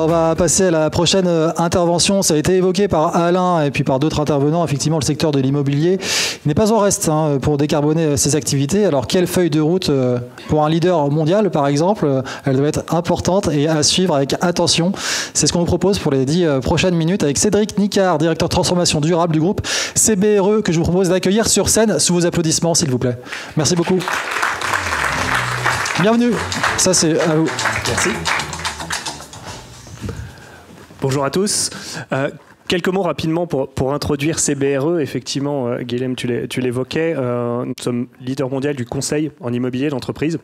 On va passer à la prochaine intervention. Ça a été évoqué par Alain et puis par d'autres intervenants. Effectivement, le secteur de l'immobilier n'est pas en reste pour décarboner ses activités. Alors, quelle feuille de route pour un leader mondial, par exemple? Elle doit être importante et à suivre avec attention. C'est ce qu'on vous propose pour les 10 prochaines minutes avec Cédric Nicard, directeur transformation durable du groupe CBRE, que je vous propose d'accueillir sur scène sous vos applaudissements, s'il vous plaît. Merci beaucoup. Bienvenue. Ça, c'est à vous. Merci. Bonjour à tous. Quelques mots rapidement pour introduire CBRE. Effectivement, Guilhem, tu l'évoquais, nous sommes leader mondial du conseil en immobilier d'entreprise.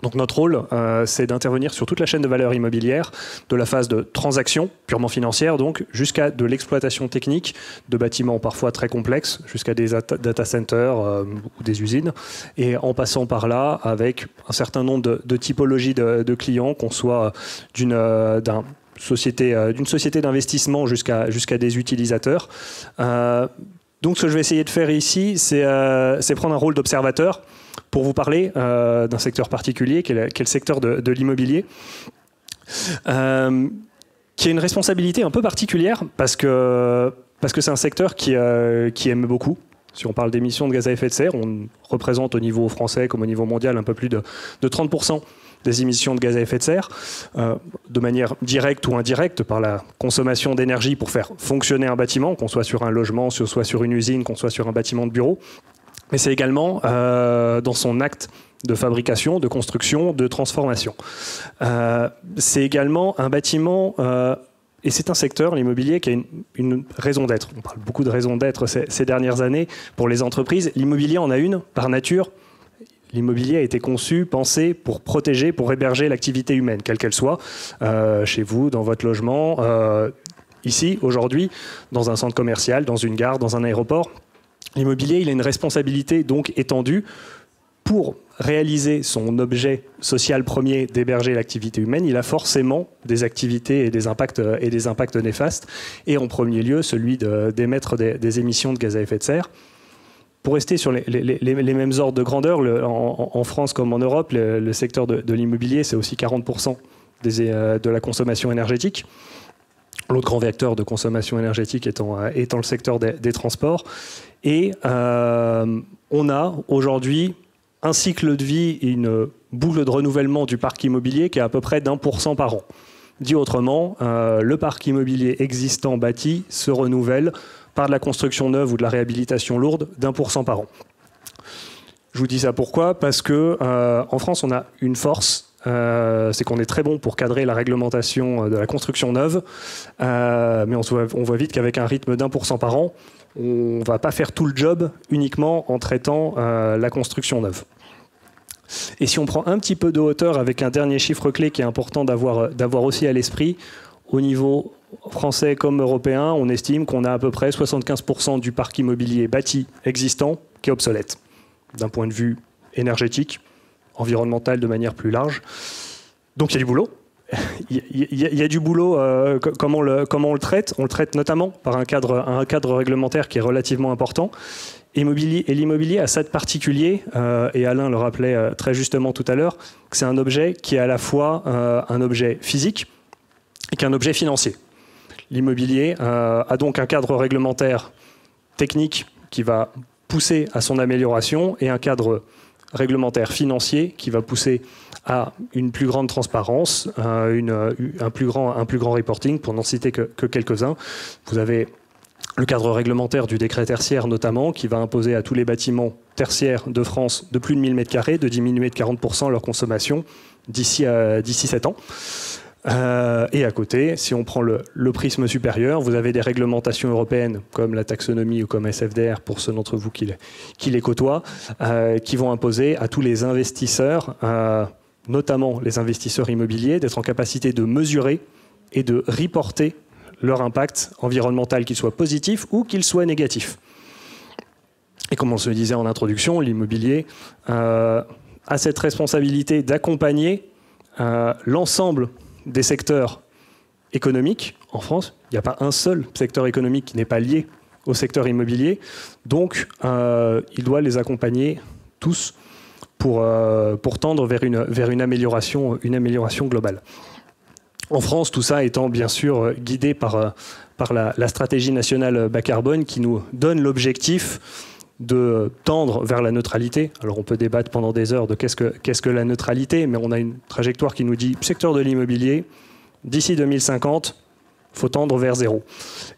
Donc notre rôle, c'est d'intervenir sur toute la chaîne de valeur immobilière, de la phase de transaction purement financière, donc jusqu'à de l'exploitation technique de bâtiments parfois très complexes, jusqu'à des data centers ou des usines, et en passant par là avec un certain nombre de typologies de clients, qu'on soit d'une société d'investissement jusqu'à des utilisateurs. Donc ce que je vais essayer de faire ici, c'est prendre un rôle d'observateur pour vous parler d'un secteur particulier qui est le secteur de l'immobilier, qui a une responsabilité un peu particulière parce que c'est un secteur qui aime beaucoup. Si on parle d'émissions de gaz à effet de serre, on représente au niveau français comme au niveau mondial un peu plus de 30% des émissions de gaz à effet de serre, de manière directe ou indirecte par la consommation d'énergie pour faire fonctionner un bâtiment, qu'on soit sur un logement, qu'on soit sur une usine, qu'on soit sur un bâtiment de bureau. Mais c'est également dans son acte de fabrication, de construction, de transformation. C'est également un bâtiment... et c'est un secteur, l'immobilier, qui a une raison d'être. On parle beaucoup de raison d'être ces dernières années pour les entreprises. L'immobilier en a une, par nature. L'immobilier a été conçu, pensé pour protéger, pour héberger l'activité humaine, quelle qu'elle soit, chez vous, dans votre logement, ici, aujourd'hui, dans un centre commercial, dans une gare, dans un aéroport. L'immobilier, il a une responsabilité donc étendue pour réaliser son objet social premier d'héberger l'activité humaine. Il a forcément des activités et des impacts néfastes, et en premier lieu celui d'émettre des émissions de gaz à effet de serre. Pour rester sur les mêmes ordres de grandeur, en France comme en Europe, le secteur de l'immobilier, c'est aussi 40% de la consommation énergétique. L'autre grand vecteur de consommation énergétique étant le secteur des transports. Et on a aujourd'hui un cycle de vie et une boucle de renouvellement du parc immobilier qui est à peu près d'1% par an. Dit autrement, le parc immobilier existant bâti se renouvelle par de la construction neuve ou de la réhabilitation lourde d'1% par an. Je vous dis ça pourquoi? Parce que en France, on a une force, c'est qu'on est très bon pour cadrer la réglementation de la construction neuve, mais on voit vite qu'avec un rythme d'1% par an, on ne va pas faire tout le job uniquement en traitant la construction neuve. Et si on prend un petit peu de hauteur avec un dernier chiffre clé qui est important d'avoir aussi à l'esprit, au niveau français comme européen, on estime qu'on a à peu près 75% du parc immobilier bâti existant qui est obsolète, d'un point de vue énergétique, environnemental de manière plus large. Donc il y a du boulot. Il y a du boulot, comment on le traite? On le traite notamment par un cadre réglementaire qui est relativement important. Et l'immobilier a ça de particulier, et Alain le rappelait très justement tout à l'heure, que c'est un objet qui est à la fois un objet physique et qu'un objet financier. L'immobilier a donc un cadre réglementaire technique qui va pousser à son amélioration et un cadre réglementaire financier qui va pousser à une plus grande transparence, un plus grand reporting, pour n'en citer que quelques-uns. Vous avez le cadre réglementaire du décret tertiaire notamment, qui va imposer à tous les bâtiments tertiaires de France de plus de 1000 m² de diminuer de 40% leur consommation d'ici 7 ans. Et à côté, si on prend le prisme supérieur, vous avez des réglementations européennes comme la taxonomie ou comme SFDR pour ceux d'entre vous qui les côtoient, qui vont imposer à tous les investisseurs, notamment les investisseurs immobiliers, d'être en capacité de mesurer et de reporter leur impact environnemental, qu'il soit positif ou qu'il soit négatif. Et comme on se le disait en introduction, l'immobilier a cette responsabilité d'accompagner l'ensemble des secteurs économiques en France. Il n'y a pas un seul secteur économique qui n'est pas lié au secteur immobilier. Donc, il doit les accompagner tous pour tendre vers une amélioration globale. En France, tout ça étant bien sûr guidé par la stratégie nationale bas carbone qui nous donne l'objectif de tendre vers la neutralité. Alors on peut débattre pendant des heures de qu'est-ce que la neutralité, mais on a une trajectoire qui nous dit secteur de l'immobilier, d'ici 2050, il faut tendre vers zéro.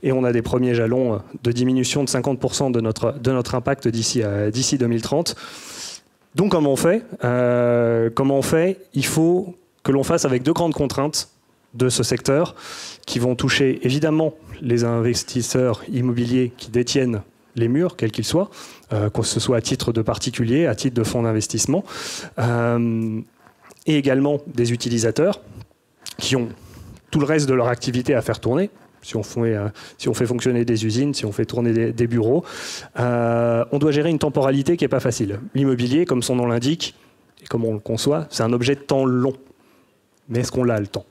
Et on a des premiers jalons de diminution de 50% de notre impact d'ici 2030. Donc comment on fait Il faut que l'on fasse avec deux grandes contraintes de ce secteur qui vont toucher évidemment les investisseurs immobiliers qui détiennent les murs, quels qu'ils soient, que ce soit à titre de particulier, à titre de fonds d'investissement, et également des utilisateurs qui ont tout le reste de leur activité à faire tourner. Si on fait fonctionner des usines, si on fait tourner des bureaux, on doit gérer une temporalité qui n'est pas facile. L'immobilier, comme son nom l'indique, et comme on le conçoit, c'est un objet de temps long. Mais est-ce qu'on a le temps ?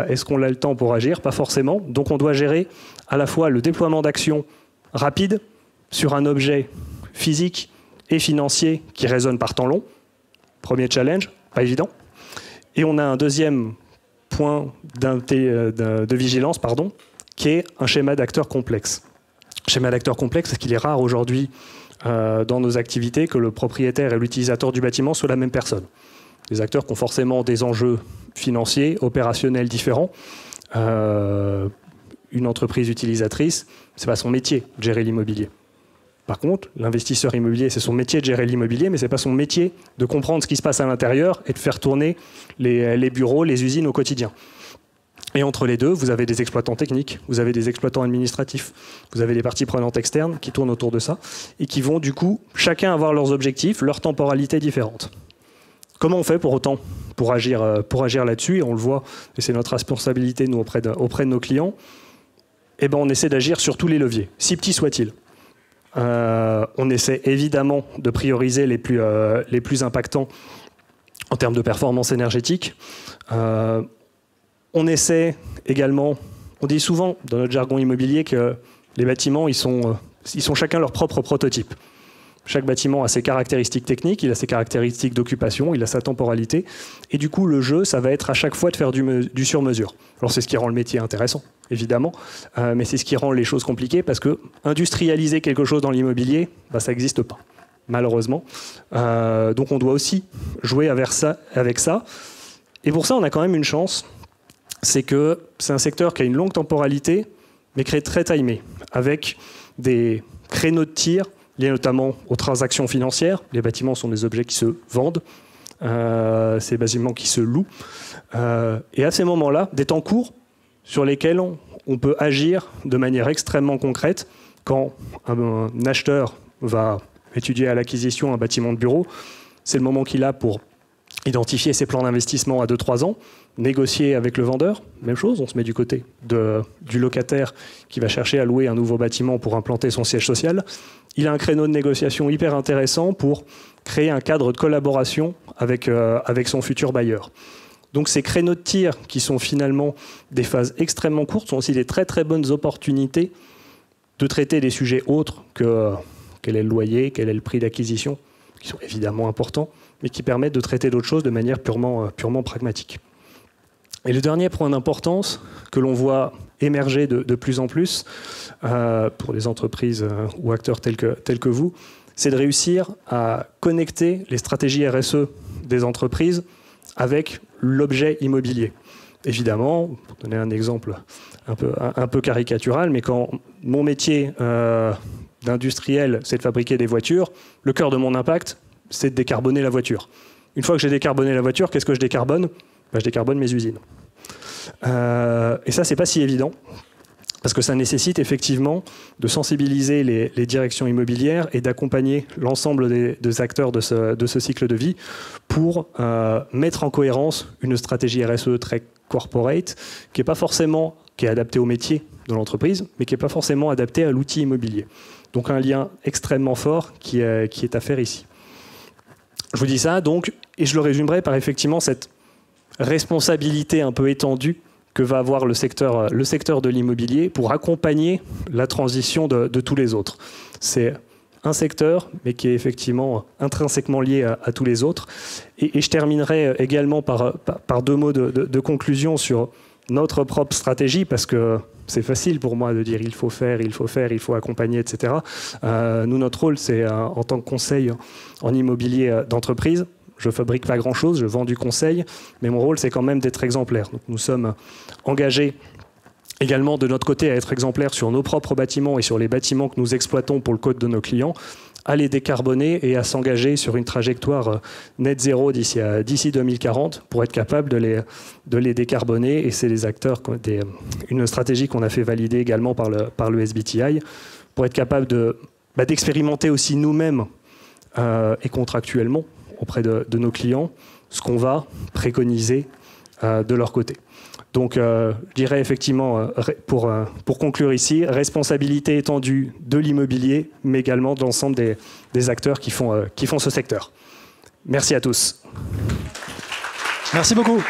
Est-ce qu'on a le temps pour agir ? Pas forcément. Donc on doit gérer à la fois le déploiement d'actions rapides sur un objet physique et financier qui résonne par temps long. Premier challenge, pas évident. Et on a un deuxième point de vigilance, qui est un schéma d'acteur complexe. Schéma d'acteur complexe, parce qu'il est rare aujourd'hui dans nos activités que le propriétaire et l'utilisateur du bâtiment soient la même personne. Des acteurs qui ont forcément des enjeux financiers, opérationnels différents. Une entreprise utilisatrice, ce n'est pas son métier de gérer l'immobilier. Par contre, l'investisseur immobilier, c'est son métier de gérer l'immobilier, mais ce n'est pas son métier de comprendre ce qui se passe à l'intérieur et de faire tourner les bureaux, les usines au quotidien. Et entre les deux, vous avez des exploitants techniques, vous avez des exploitants administratifs, vous avez des parties prenantes externes qui tournent autour de ça et qui vont du coup chacun avoir leurs objectifs, leurs temporalités différentes. Comment on fait pour autant pour agir là-dessus? Et on le voit, et c'est notre responsabilité nous auprès de nos clients. Eh ben, on essaie d'agir sur tous les leviers, si petits soient-ils. On essaie évidemment de prioriser les plus impactants en termes de performance énergétique. On essaie également, on dit souvent dans notre jargon immobilier que les bâtiments, ils sont chacun leur propre prototype. Chaque bâtiment a ses caractéristiques techniques, il a ses caractéristiques d'occupation, il a sa temporalité. Et du coup, le jeu, ça va être à chaque fois de faire du sur-mesure. Alors c'est ce qui rend le métier intéressant, évidemment, mais c'est ce qui rend les choses compliquées parce que industrialiser quelque chose dans l'immobilier, ça n'existe pas, malheureusement. Donc on doit aussi jouer avec ça. Et pour ça, on a quand même une chance, c'est que c'est un secteur qui a une longue temporalité, mais qui est très timé, avec des créneaux de tir liés notamment aux transactions financières. Les bâtiments sont des objets qui se vendent, c'est des bâtiments qui se louent. Et à ces moments-là, des temps courts sur lesquels on peut agir de manière extrêmement concrète. Quand un acheteur va étudier à l'acquisition un bâtiment de bureau, c'est le moment qu'il a pour identifier ses plans d'investissement à 2-3 ans, négocier avec le vendeur, même chose, on se met du côté du locataire qui va chercher à louer un nouveau bâtiment pour implanter son siège social. Il a un créneau de négociation hyper intéressant pour créer un cadre de collaboration avec son futur bailleur. Donc ces créneaux de tir, qui sont finalement des phases extrêmement courtes, sont aussi des très très bonnes opportunités de traiter des sujets autres que quel est le loyer, quel est le prix d'acquisition, qui sont évidemment importants, mais qui permettent de traiter d'autres choses de manière purement pragmatique. Et le dernier point d'importance que l'on voit émerger de plus en plus pour les entreprises ou acteurs tels que vous, c'est de réussir à connecter les stratégies RSE des entreprises avec l'objet immobilier. Évidemment, pour donner un exemple un peu caricatural, mais quand mon métier d'industriel, c'est de fabriquer des voitures, le cœur de mon impact, c'est de décarboner la voiture. Une fois que j'ai décarboné la voiture, qu'est-ce que je décarbone ? Je décarbone mes usines. Et ça, c'est pas si évident, parce que ça nécessite effectivement de sensibiliser les directions immobilières et d'accompagner l'ensemble des acteurs de ce cycle de vie pour mettre en cohérence une stratégie RSE très corporate, qui est adaptée au métier de l'entreprise, mais qui n'est pas forcément adaptée à l'outil immobilier. Donc un lien extrêmement fort qui est à faire ici. Je vous dis ça donc, et je le résumerai par effectivement cette responsabilité un peu étendue que va avoir le secteur de l'immobilier pour accompagner la transition de tous les autres. C'est un secteur, mais qui est effectivement intrinsèquement lié à tous les autres. Et je terminerai également par 2 mots de conclusion sur notre propre stratégie, parce que c'est facile pour moi de dire il faut faire, il faut accompagner, etc. Nous, notre rôle, c'est en tant que conseil en immobilier d'entreprise. Je fabrique pas grand-chose, je vends du conseil, mais mon rôle, c'est quand même d'être exemplaire. Donc, nous sommes engagés également de notre côté à être exemplaires sur nos propres bâtiments et sur les bâtiments que nous exploitons pour le compte de nos clients, à les décarboner et à s'engager sur une trajectoire net zéro d'ici 2040 pour être capable de les décarboner. Et c'est les acteurs, une stratégie qu'on a fait valider également par le SBTi, pour être capable d'expérimenter aussi nous-mêmes et contractuellement auprès de nos clients ce qu'on va préconiser de leur côté. Donc, je dirais effectivement, pour conclure ici, responsabilité étendue de l'immobilier, mais également de l'ensemble des acteurs qui font ce secteur. Merci à tous. Merci beaucoup.